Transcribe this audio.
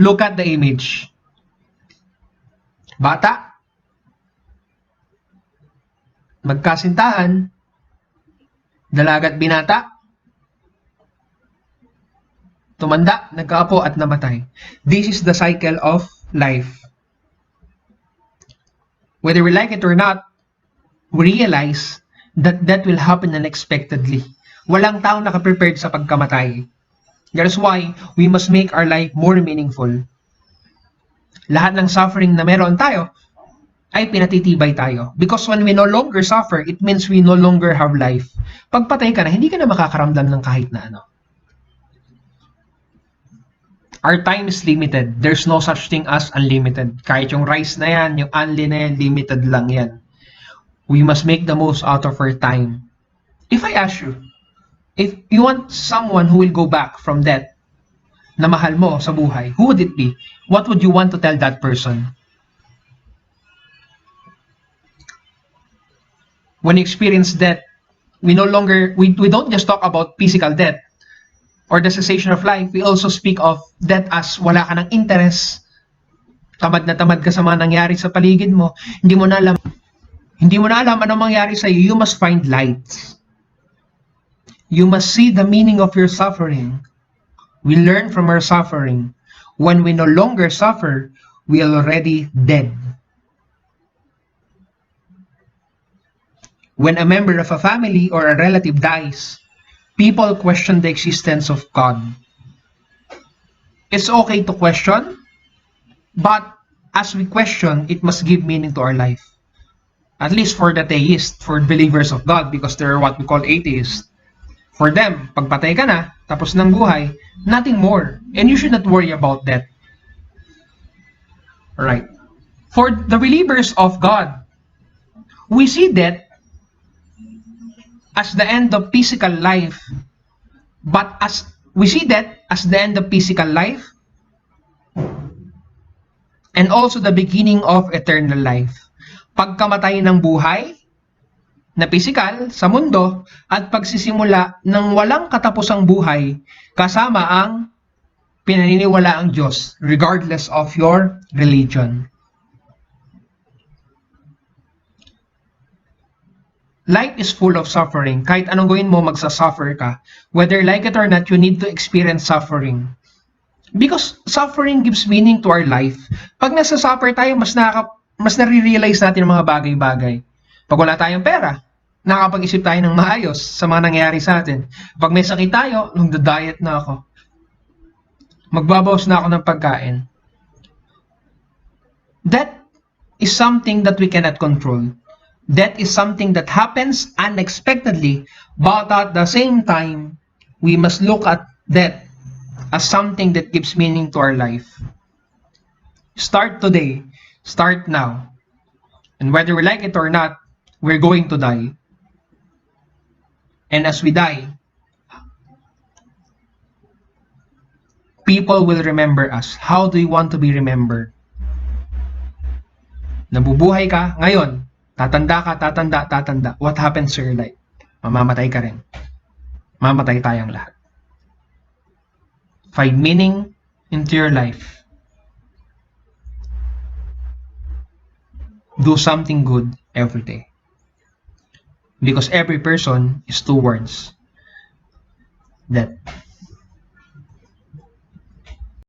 Look at the image. Bata, magkasintahan, dalaga at binata, tumanda, nagkaapo at namatay. This is the cycle of life. Whether we like it or not, we realize that that will happen unexpectedly. Walang tao nakaprepared sa pagkamatay. That is why we must make our life more meaningful. Lahat ng suffering na meron tayo ay pinatitibay tayo. Because when we no longer suffer, it means we no longer have life. Pag patay ka na, hindi ka na makakaramdam ng kahit na ano. Our time is limited. There's no such thing as unlimited. Kahit yung rice na yan, yung only na yan, limited lang yan. We must make the most out of our time. If I ask you, if you want someone who will go back from death na mahal mo sa buhay, who would it be? What would you want to tell that person? When you experience death, we don't just talk about physical death or the cessation of life. We also speak of death as wala ka ng interest, tamad na tamad ka sa mga nangyari sa paligid mo, hindi mo na alam anong mangyari sa iyo. You must find light. You must see the meaning of your suffering. We learn from our suffering. When we no longer suffer, we are already dead. When a member of a family or a relative dies, people question the existence of God. It's okay to question, but as we question, it must give meaning to our life. At least for the theist, for believers of God, because they're what we call atheists. For them, pagpatay ka na, tapos ng buhay, nothing more. And you should not worry about that. Right. For the believers of God, we see death as the end of physical life. But as we see that as the end of physical life and also the beginning of eternal life. Pagkamatay ng buhay na physical sa mundo at pagsisimula ng walang katapusang buhay kasama ang pinaniniwalaang Diyos regardless of your religion. Life is full of suffering. Kahit anong gawin mo, magsasuffer ka. Whether like it or not, you need to experience suffering. Because suffering gives meaning to our life. Pag nasa-suffer tayo, mas nare-realize natin ang mga bagay-bagay. Pag wala tayong pera, nakapag-isip tayo ng maayos sa mga nangyayari sa atin. Pag may sakit tayo, nagda-diet na ako. Magbabawas na ako ng pagkain. That is something that we cannot control. That is something that happens unexpectedly, but at the same time, we must look at that as something that gives meaning to our life. Start today. Start now. And whether we like it or not, we're going to die. And as we die, people will remember us. How do you want to be remembered? Nabubuhay ka ngayon, tatanda. What happens to your life? Mamamatay ka rin. Mamatay tayong lahat. Find meaning into your life. Do something good every day. Because every person is towards death.